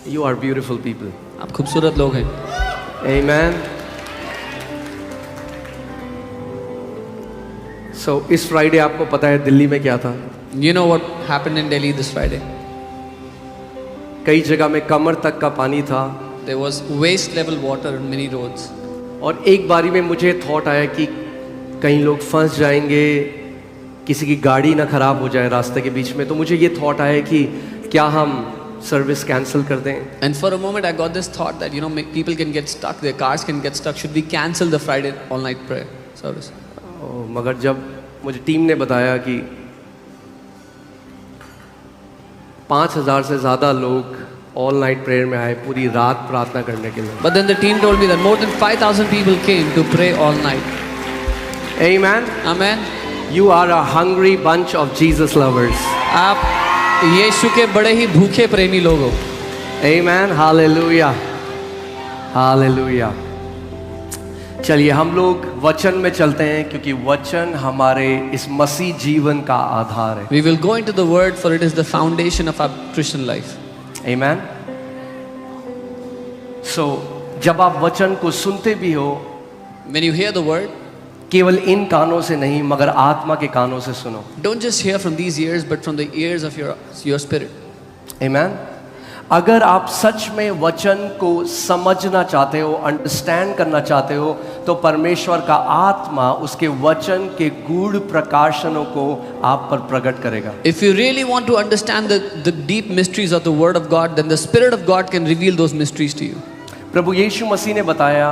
You are beautiful people. आप खूबसूरत लोग हैं. Amen. So इस फ्राइडे आपको पता है दिल्ली में क्या था? You know what happened in Delhi this Friday? कई जगह में कमर तक का पानी था. There was waist level water on many roads. और एक बारी में मुझे थॉट आया कि कहीं लोग फंस जाएंगे, किसी की गाड़ी ना खराब हो जाए रास्ते के बीच में. तो मुझे ये थॉट आया कि क्या हम सर्विस कैंसिल कर दें. And for a moment I got this thought that people can get stuck, their cars can get stuck. Should we cancel the Friday all night prayer service? मगर जब मुझे टीम ने बताया कि 5,000 से ज़्यादा लोग ऑल नाइट प्रेयर में आए, पूरी रात प्रार्थना करने के लिए. But then the team told me that more than 5,000 people came to pray all night. Amen. Amen. You are a hungry bunch of Jesus lovers. आप यीशु के बड़े ही भूखे प्रेमी लोग हो. Amen. Hallelujah. Hallelujah. चलिए हम लोग वचन में चलते हैं क्योंकि वचन हमारे इस मसीह जीवन का आधार है. We will go into the word for it is the foundation of our Christian life. Amen. So जब आप वचन को सुनते भी हो, When you hear the word, केवल इन कानों से नहीं मगर आत्मा के कानों से सुनो. don't just hear from these ears but from the ears of your spirit. Amen. अगर आप सच में वचन को समझना चाहते हो, अंडरस्टैंड करना चाहते हो, तो परमेश्वर का आत्मा उसके वचन के गूढ़ प्रकाशनों को आप पर प्रकट करेगा. If you really want to understand the deep mysteries of the word of God, then the spirit of God can reveal those mysteries to you. प्रभु यीशु मसीह ने बताया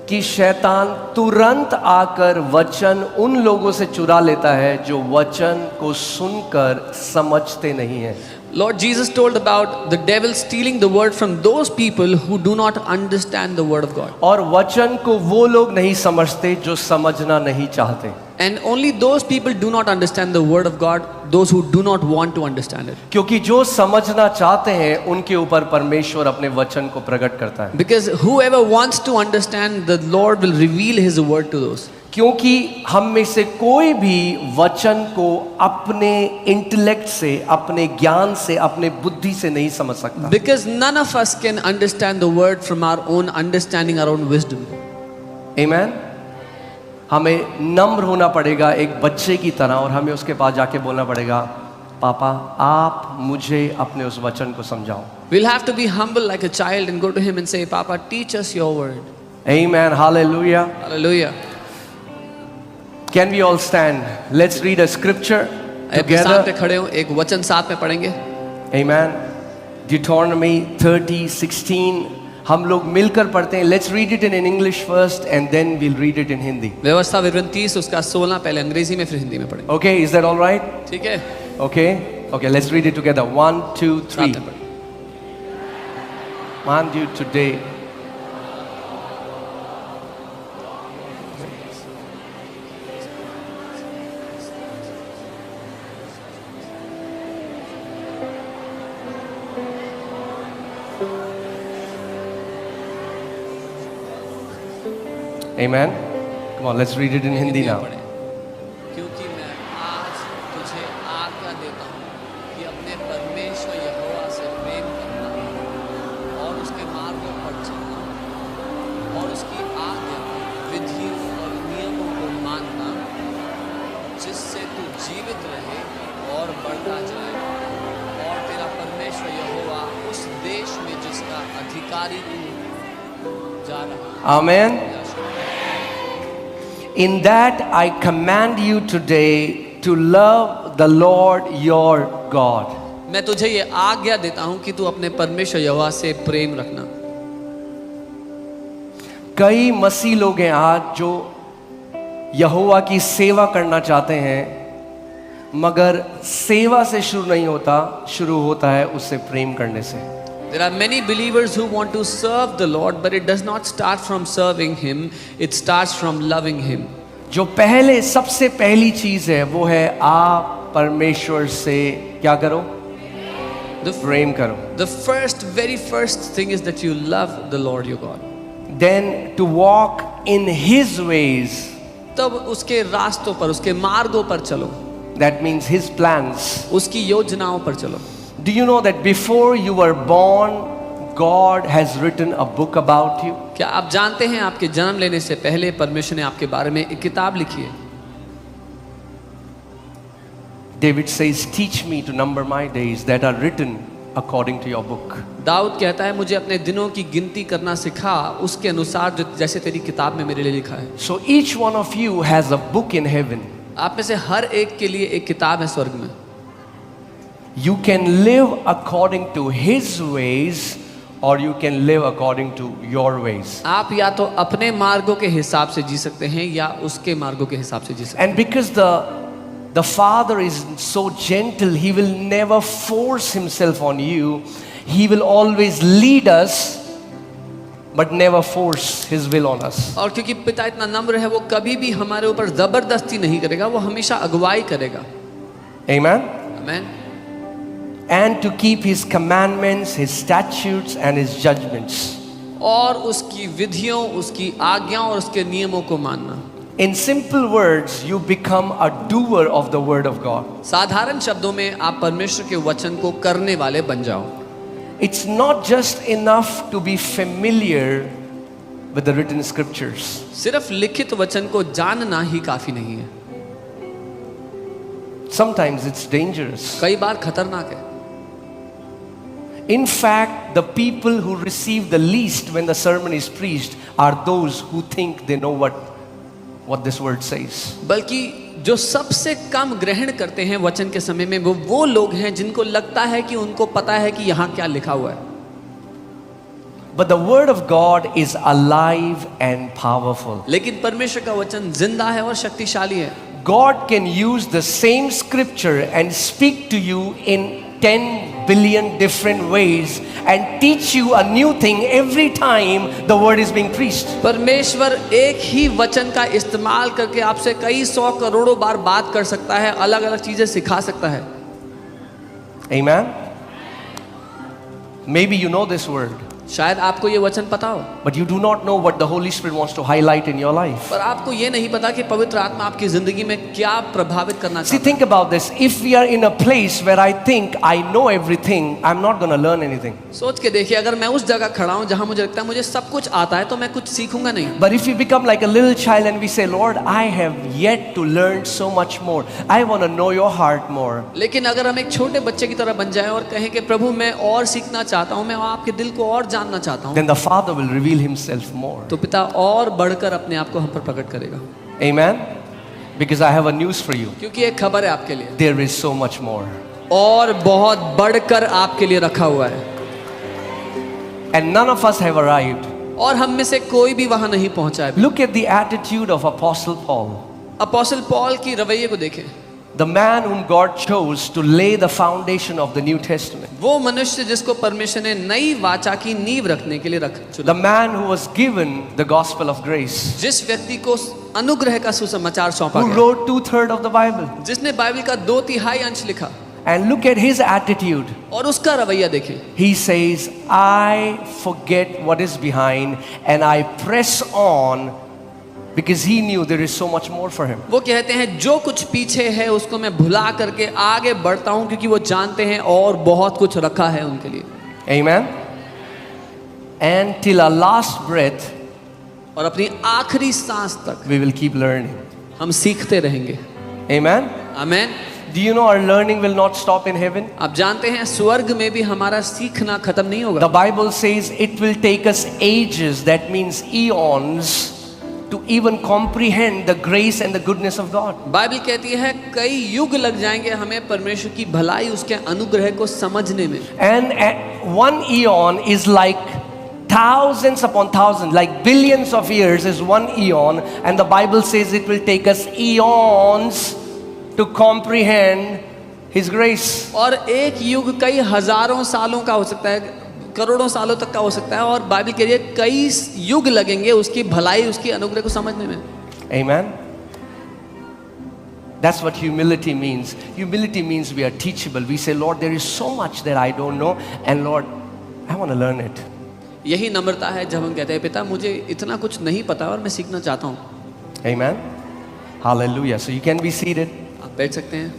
कि शैतान तुरंत आकर वचन उन लोगों से चुरा लेता है जो वचन को सुनकर समझते नहीं हैं. Lord Jesus told about the devil stealing the word from those people who do not understand the word of God. और वचन को वो लोग नहीं समझते जो समझना नहीं चाहते. And only those people do not understand the word of God, those who do not want to understand it. क्योंकि जो समझना चाहते हैं उनके ऊपर परमेश्वर अपने वचन को प्रकट करता है. Because whoever wants to understand, the Lord will reveal his word to those. क्योंकि हम में से कोई भी वचन को अपने इंटेलेक्ट से, अपने ज्ञान से, अपने बुद्धि से नहीं समझ सकता. Because none of us can understand the word from our own understanding, our own wisdom. Amen. हमें नम्र होना पड़ेगा एक बच्चे की तरह और हमें उसके पास जाके बोलना पड़ेगा, पापा आप मुझे अपने उस वचन को समझाओ. We'll have to be humble like a child and go to him and say, Papa, teach us your word. Amen. Hallelujah. Hallelujah. Can we all stand? Let's read a scripture अपने साथ पे together. खड़े हो, एक वचन साथ में पढ़ेंगे. Amen. Deuteronomy 30:16. हम लोग मिलकर पढ़ते हैं. Let's read it in English first and then we'll read it in Hindi. व्यवस्था विवरण 30 उसका 16 पहले अंग्रेजी में फिर हिंदी में पढ़ेंगे. Okay, is that all right? ठीक है? Okay. Okay, let's read it together. 1, 2, 3. साथ में पढ़ेंगे. Command you today. Amen. Come on, let's read it in Hindi now. क्योंकि मैं आज तुझे आज्ञा देता हूँ कि अपने परमेश्वर यहोवा से प्रेम करना और उसके मार्गों पर चलना और उसकी आज्ञा, विधियों और नियमों को मानना, जिससे तू जीवित रहे और बढ़ता जाए और तेरा परमेश्वर यहोवा उस देश में जिसका अधिकारी तू जा रहा है. Amen. In that I command you today to love the Lord your God. मैं तुझे ये आज्ञा देता हूँ कि तू अपने परमेश्वर यहोवा से प्रेम रखना. कई मसीह लोग हैं आज जो यहोवा की सेवा करना चाहते हैं मगर सेवा से शुरू नहीं होता, शुरू होता है उससे प्रेम करने से. There are many believers who want to serve the Lord, but it does not start from serving Him. It starts from loving Him. जो पहले सबसे पहली चीज है वो है आप परमेश्वर से क्या करो? प्रेम करो. The very first thing is that you love the Lord your God. Then to walk in His ways. तब उसके रास्तों पर, उसके मार्गों पर चलो. That means His plans. उसकी योजनाओं पर चलो. Do you know that before you were born, God has written a book about you? क्या आप जानते हैं आपके जन्म लेने से पहले परमेश्वर ने आपके बारे में एक किताब लिखी है? David says, teach me to number my days that are written according to your book. Dawood कहता है मुझे अपने दिनों की गिनती करना सिखा उसके अनुसार जो जैसे तेरी किताब में मेरे लिए लिखा है। So each one of you has a book in heaven. आप में से हर एक के लिए एक किताब है स्वर्ग में। You can live according to his ways or you can live according to your ways. आप या तो अपने मार्गों के हिसाब से जी सकते हैं या उसके मार्गों के हिसाब से जी सकते हैं। And because the Father is so gentle, he will never force himself on you. He will always lead us but never force his will on us. और क्योंकि पिता इतना नम्र है वो कभी भी हमारे ऊपर जबरदस्ती नहीं करेगा, वो हमेशा अगुवाई करेगा। Amen. आमीन। And to keep his commandments, his statutes and his judgments. और उसकी विधियों, उसकी आज्ञाओं और उसके नियमों को मानना। In simple words, you become a doer of the word of God. साधारण शब्दों में आप परमेश्वर के वचन को करने वाले बन जाओ। It's not just enough to be familiar with the written scriptures. सिर्फ लिखित वचन को जानना ही काफी नहीं है। Sometimes it's dangerous. कई बार खतरनाक है। In fact, the people who receive the least when the sermon is preached are those who think they know what this word says. बल्कि जो सबसे कम ग्रहण करते हैं वचन के समय में वो लोग हैं जिनको लगता है कि उनको पता है कि यहाँ क्या लिखा हुआ है। But the word of God is alive and powerful. लेकिन परमेश्वर का वचन जिंदा है और शक्तिशाली है। God can use the same scripture and speak to you in 10 billion different ways and teach you a new thing every time the word is being preached. परमेश्वर एक ही वचन का इस्तेमाल करके आपसे कई सौ करोड़ों बार बात कर सकता है, अलग अलग चीजें सिखा सकता है। Amen. Maybe you know this word, शायद आपको ये वचन पता हो, but you do not know what the Holy Spirit wants to highlight in your life. पर आपको ये नहीं पता कि पवित्र आत्मा आपकी जिंदगी में क्या प्रभावित करना See, चाहता है। think about this. If we are in a place where I think I know everything, I'm not going to learn anything. सोच के देखिए, अगर मैं उस जगह खड़ा हूँ जहाँ मुझे लगता है मुझे सब कुछ आता है तो मैं कुछ सीखूंगा नहीं। But if we become like a little child and we say, Lord, I have yet to learn so much more. I want to know your heart more. लेकिन अगर हम एक छोटे बच्चे की तरह बन जाए और कहें कि प्रभु मैं और सीखना चाहता हूँ, मैं आपके दिल को और जानना चाहता हूँ, Then the Father will reveal himself more. तो पिता और बढ़कर अपने आप को हम पर प्रकट करेगा। Amen. Because I have a news for you. क्योंकि एक खबर है आपके लिए, There is so much more. और बहुत बढ़कर आपके लिए रखा हुआ है। And none of us have arrived. और हम में से कोई भी वहां नहीं पहुंचा है। Look at the attitude of Apostle Paul. Apostle Paul की रवैये को देखें। The man whom God chose to lay the foundation of the New Testament. वो मनुष्य जिसको परमेश्वर ने नई वाचा की नींव रखने के लिए चुना। The man who was given the gospel of grace. जिस व्यक्ति को अनुग्रह का सुसमाचार सौंपा Who गया, wrote 2/3 of the Bible. जिसने बाइबल का 2/3 अंश लिखा, And look at his attitude. और उसका रवैया देखें। He says, I forget what is behind and I press on because he knew there is so much more for him. वो कहते हैं जो कुछ पीछे है उसको मैं भुला करके आगे बढ़ता हूं क्योंकि वो जानते हैं और बहुत कुछ रखा है उनके लिए। Amen. And till our last breath, और अपनी आखिरी सांस तक we will keep learning. हम सीखते रहेंगे। Amen. आमीन। Do you know our learning will not stop in heaven? आप जानते हैं स्वर्ग में भी हमारा सीखना खत्म नहीं होगा। The Bible says it will take us ages, that means eons, to even comprehend the grace and the goodness of God. Bible कहती है कई युग लग जाएंगे हमें परमेश्वर की भलाई, उसके अनुग्रह को समझने में। And one eon is like thousands upon thousands, like billions of years is one eon, and the Bible says it will take us eons to comprehend His grace. और एक युग कई हजारों सालों का हो सकता है, करोड़ों सालों तक का हो सकता है, और बाइबल के लिए कई युग लगेंगे उसकी भलाई, उसकी अनुग्रह को समझने में। Amen. That's what humility means. Humility means we are teachable. We say, Lord, there is so much that I don't know, and Lord, I want to learn it. यही नम्रता है जब हम कहते हैं पिता मुझे इतना कुछ नहीं पता और मैं सीखना चाहता हूँ। Amen. Hallelujah. So you can be seated. आप बैठ सकते हैं।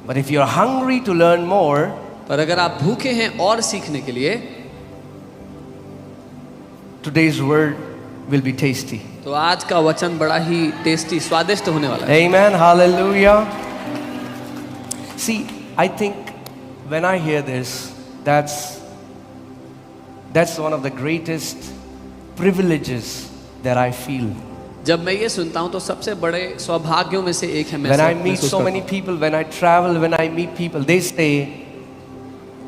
But if you're hungry to learn more, पर अगर आप भूखे हैं और सीखने के लिए, today's word will be tasty. तो आज का वचन बड़ा ही टेस्टी, स्वादिष्ट होने वाला है। Amen. Hallelujah. See, I think when I hear this, that's one of the greatest privileges that I feel. जब मैं ये सुनता हूँ तो सबसे बड़े सौभाग्यों में से एक है। When I meet so many people, when I travel, when I meet people, they say,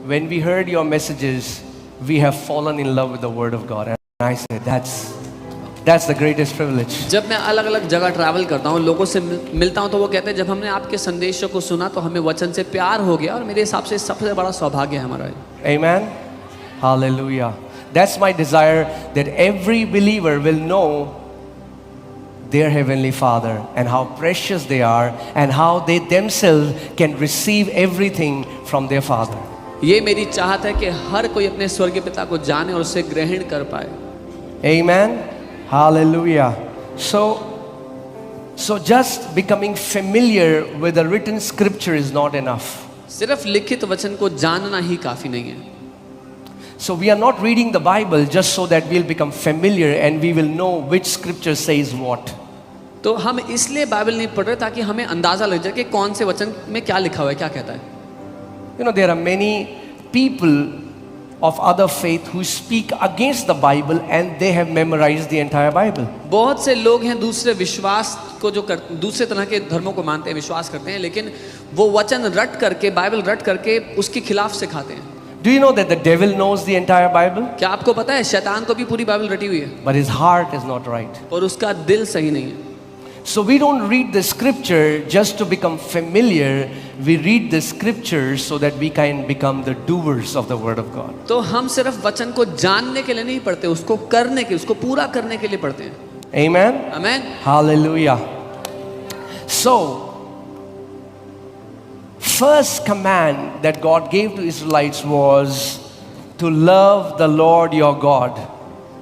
when we heard your messages, we have fallen in love with the word of God. And I say, that's the greatest privilege. जब मैं अलग अलग जगह travel करता हूँ, लोगों से मिलता हूँ, तो वो कहते हैं जब हमने आपके संदेशों को सुना तो हमें वचन से प्यार हो गया, और मेरे हिसाब से सबसे बड़ा सौभाग्य है हमारा। Amen. Hallelujah. That's my desire, that every believer will know their Heavenly Father and how precious they are and how they themselves can receive everything from their Father. ये मेरी चाहत है कि हर कोई अपने स्वर्गीय पिता को जाने और उसे ग्रहण कर पाए। Amen. Hallelujah. So just becoming familiar with the written scripture is not enough. सिर्फ लिखित वचन को जानना ही काफी नहीं है। So we are not reading the Bible just so that we'll become familiar and we will know which scripture says what. तो हम इसलिए बाइबल नहीं पढ़ रहे ताकि हमें अंदाजा लग जाए कि कौन से वचन में क्या लिखा हुआ है, क्या कहता है। You know, there are many people of other faith who speak against the Bible and they have memorized the entire Bible. बहुत से लोग हैं दूसरे विश्वास को दूसरे तरह के धर्मों को मानते हैं, विश्वास करते हैं, लेकिन वो वचन रट करके, बाइबल रट करके उसके खिलाफ सिखाते हैं। Do you know that the devil knows the entire Bible? क्या आपको पता है शैतान को भी पूरी बाइबल रटी हुई है, But his heart is not right. और उसका दिल सही नहीं है। So we don't read the scripture just to become familiar. We read the scriptures so that we can become the doers of the word of God. तो हम सिर्फ वचन को जानने के लिए नहीं पढ़ते, उसको करने के, उसको पूरा करने के लिए पढ़ते हैं। Amen. Amen. Hallelujah. So first command that God gave to Israelites was to love the Lord your God.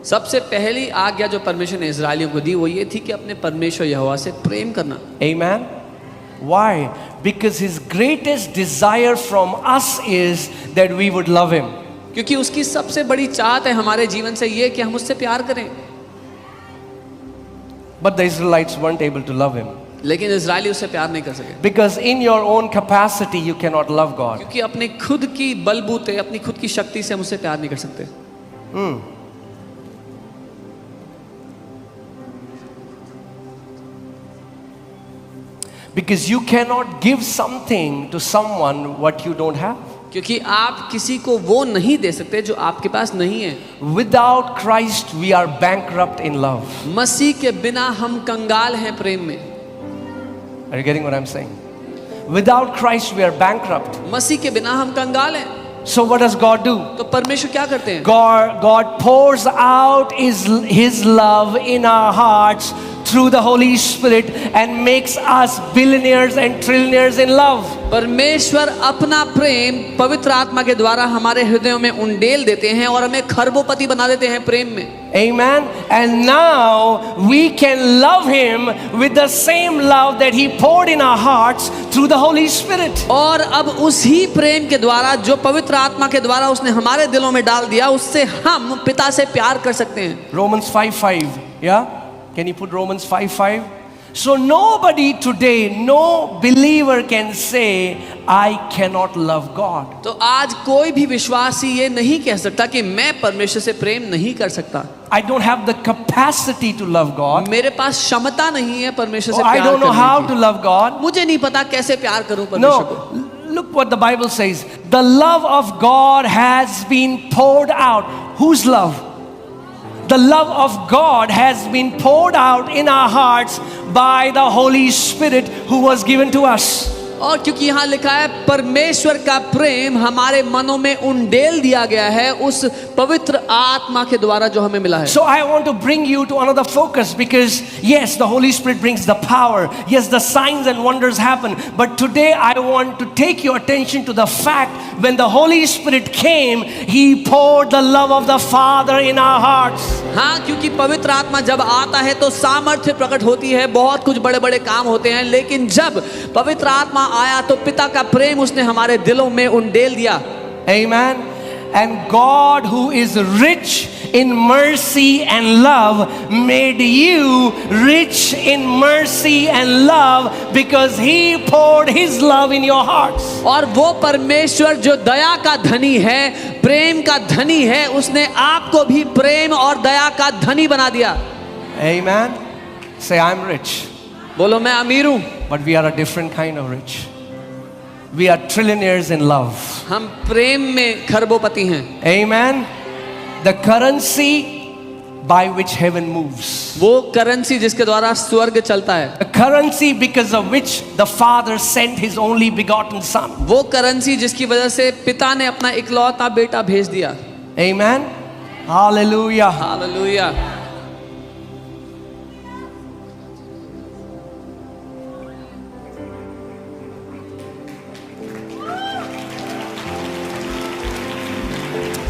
सबसे पहली आज्ञा जो परमेश्वर ने इजरायलियों को दी वो ये थी कि अपने परमेश्वर यहोवा से प्रेम करना। Amen. Why? Because his greatest desire from us is that we would love him. क्योंकि उसकी सबसे बड़ी चाहत है हमारे जीवन से ये कि हम उससे प्यार करें। But the Israelites weren't able to love him. लेकिन इजरायली उससे प्यार नहीं कर सके। Because in your own capacity you cannot love God. क्योंकि अपने खुद की बलबूते, अपनी खुद की शक्ति से हम उससे प्यार नहीं कर सकते। Because you cannot give something to someone what you don't have. क्योंकि आप किसी को वो नहीं दे सकते जो आपके पास नहीं है। Without Christ we are bankrupt in love. मसीह के बिना हम कंगाल हैं प्रेम में। Are you getting what I'm saying? Without Christ we are bankrupt. मसीह के बिना हम कंगाल हैं। So what does God do? तो परमेश्वर क्या करते हैं? God pours out his love in our hearts through the Holy Spirit and makes us billionaires and trillionaires in love. परमेश्वर अपना प्रेम पवित्र आत्मा के द्वारा हमारे हृदयों में उंडेल देते हैं और हमें खरबोपति बना देते हैं प्रेम में। Amen. And now we can love him with the same love that he poured in our hearts through the Holy Spirit. और अब उसी प्रेम के द्वारा जो पवित्र आत्मा के द्वारा उसने हमारे दिलों में डाल दिया, उससे हम पिता से प्यार कर सकते हैं। Romans 5:5. Yeah? Can you put Romans 5:5? So nobody today, no believer can say, I cannot love God. तो आज कोई भी विश्वासी ये नहीं कह सकता कि मैं परमेश्वर से प्रेम नहीं कर सकता। I don't have the capacity to love God. मेरे पास क्षमता नहीं है परमेश्वर से I प्यार don't know how करने to की। love God. मुझे नहीं पता कैसे प्यार करूं परमेश्वर को। No, look what the Bible says. The love of God has been poured out. Whose love? The love of God has been poured out in our hearts by the Holy Spirit who was given to us. और क्योंकि यहाँ लिखा है परमेश्वर का प्रेम हमारे मनों में उंडेल दिया गया है उस पवित्र आत्मा के द्वारा जो हमें मिला है। So I want to bring you to another focus, because yes, the Holy Spirit brings the power. Yes, the signs and wonders happen. But today I want to take your attention to the fact when the Holy Spirit came, He poured the love of the Father in our hearts. हाँ, क्योंकि पवित्र आत्मा जब आता है तो सामर्थ्य प्रकट होती है, बहुत कुछ बड़े बड़े काम होते हैं, लेकिन जब पवित्र आत्मा आया तो पिता का प्रेम उसने हमारे दिलों में उंडेल दिया। Amen. And God, who is rich in mercy and love, made you rich in mercy and love because He poured His love in your hearts. और वो परमेश्वर जो दया का धनी है, प्रेम का धनी है, उसने आपको भी प्रेम और दया का धनी बना दिया। Amen. Say, I'm rich. बोलो मैं अमीर हूं। But we are a different kind of rich. We are trillionaires in love. हम प्रेम में खरबोपति हैं। Amen. The currency by which heaven moves. वो करेंसी जिसके द्वारा स्वर्ग चलता है। The currency because of which the Father sent His only begotten Son. वो करेंसी जिसकी वजह से पिता ने अपना इकलौता बेटा भेज दिया। Amen. Hallelujah. Hallelujah.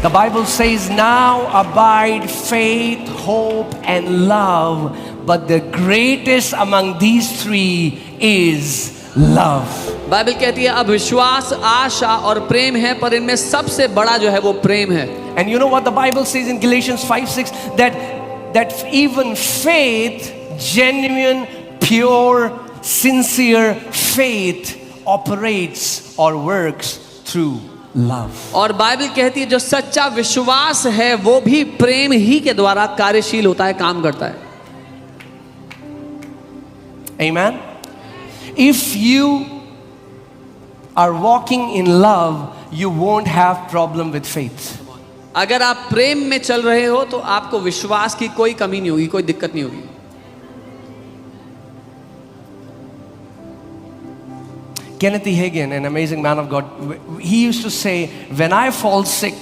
The Bible says, now abide faith, hope, and love, but the greatest among these three is love. Bible कहती है अब विश्वास, आशा और प्रेम है, पर इनमें सबसे बड़ा जो है वो प्रेम है। And you know what the Bible says in Galatians 5:6, that even faith, genuine, pure, sincere faith operates or works through love. और बाइबल कहती है जो सच्चा विश्वास है वो भी प्रेम ही के द्वारा कार्यशील होता है, काम करता है। Amen. If you are walking in love, you won't have problem with faith. अगर आप प्रेम में चल रहे हो तो आपको विश्वास की कोई कमी नहीं होगी, कोई दिक्कत नहीं होगी। Kenneth E. Hagin, an amazing man of God, he used to say, when I fall sick,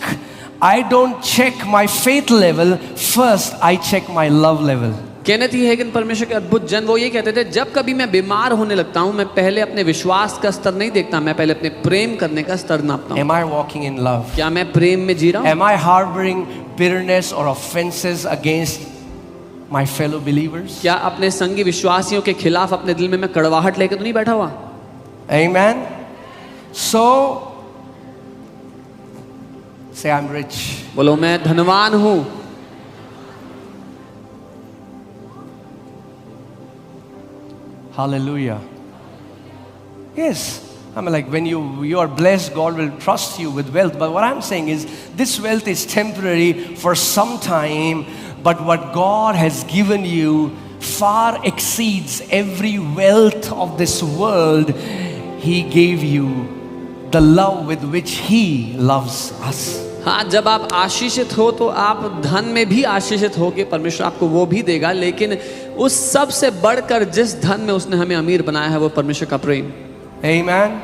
I don't check my faith level, first I check my love level. Kenneth E Hagin परमेश्वर के अद्भुत जन, वो ये कहते थे जब कभी मैं बीमार होने लगता हूँ मैं पहले अपने विश्वास का स्तर नहीं देखता, मैं पहले अपने प्रेम करने का स्तर नापता हूँ। Am I walking in love? क्या मैं प्रेम में जी रहा हूँ? Am I harboring bitterness or offenses against my fellow believers? क्या अपने संगी विश्वासियों के खिलाफ अपने दिल में मैं कड़वाहट लेकर तो नहीं बैठा हुआ? Amen. So say I'm rich. बोलो मैं धनवान हूँ। Hallelujah. Yes. I mean, like when you are blessed, God will trust you with wealth. But what I'm saying is, this wealth is temporary for some time. But what God has given you far exceeds every wealth of this world. He gave you the love with which He loves us. हाँ, जब आप आशीषित हो तो आप धन में भी आशीषित होगे, परमेश्वर आपको वो भी देगा, लेकिन उस सब से बढ़कर जिस धन में उसने हमें अमीर बनाया है वो परमेश्वर का प्रेम। Amen.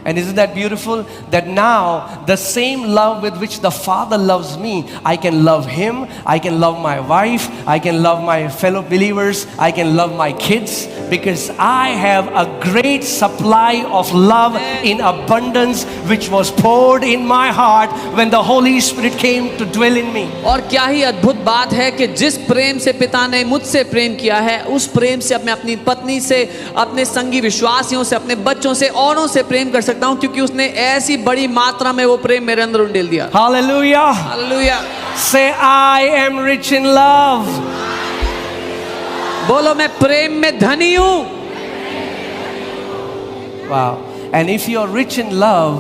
And isn't that beautiful? That now the same love with which the Father loves me, I can love Him, I can love my wife, I can love my fellow believers, I can love my kids, because I have a great supply of love in abundance which was poured in my heart when the Holy Spirit came to dwell in me. और क्या ही अद्भुत बात है कि जिस प्रेम से पिता ने मुझसे प्रेम किया है, उस प्रेम से मैं अपनी पत्नी से, अपने संगी विश्वासियों से, अपने बच्चों से, औरों से प्रेम कर सकता हूं, क्योंकि उसने ऐसी बड़ी मात्रा में वो प्रेम मेरे अंदर उंडेल दिया। Hallelujah. Hallelujah. Say, I am rich in love. बोलो मैं प्रेम में धनी हूं। Wow. And if you are rich in love,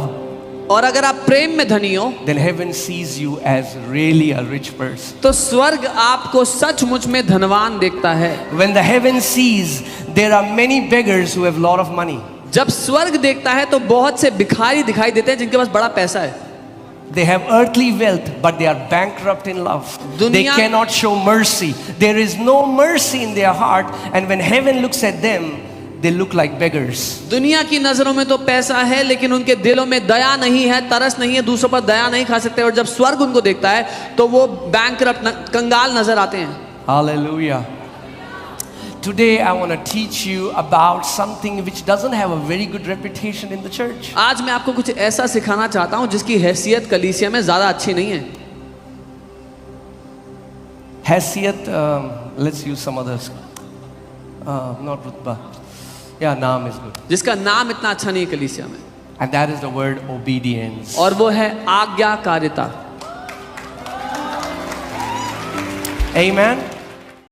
और अगर आप प्रेम में धनी हो, then heaven sees you as really a rich person. तो स्वर्ग आपको सचमुच में धनवान देखता है। When the heaven sees, there are many beggars who have lot of money. जब स्वर्ग देखता है तो बहुत से भिखारी दिखाई देते हैं जिनके पास बड़ा पैसा है। They have earthly wealth, but they are bankrupt in love. They दुनिया- cannot show mercy. There is no mercy in their heart, and when heaven looks at them, they look like beggars. दुनिया की नजरों में तो पैसा है, लेकिन उनके दिलों में दया नहीं है, तरस नहीं है, दूसरों पर दया नहीं खा सकते, और जब स्वर्ग उनको देखता है तो वो बैंकरप्ट, कंगाल नजर आते हैं। Hallelujah. Today I want to teach you about something which doesn't have a very good reputation in the church. आज मैं आपको कुछ ऐसा सिखाना चाहता हूं जिसकी हैसियत कलीसिया में ज्यादा अच्छी नहीं है। Hasiyat, let's use some others. Not rutba. Yeah, नाम is good. जिसका नाम इतना अच्छा नहीं है कलीसिया में, And that is the word obedience. और वो है आज्ञाकारिता। Amen.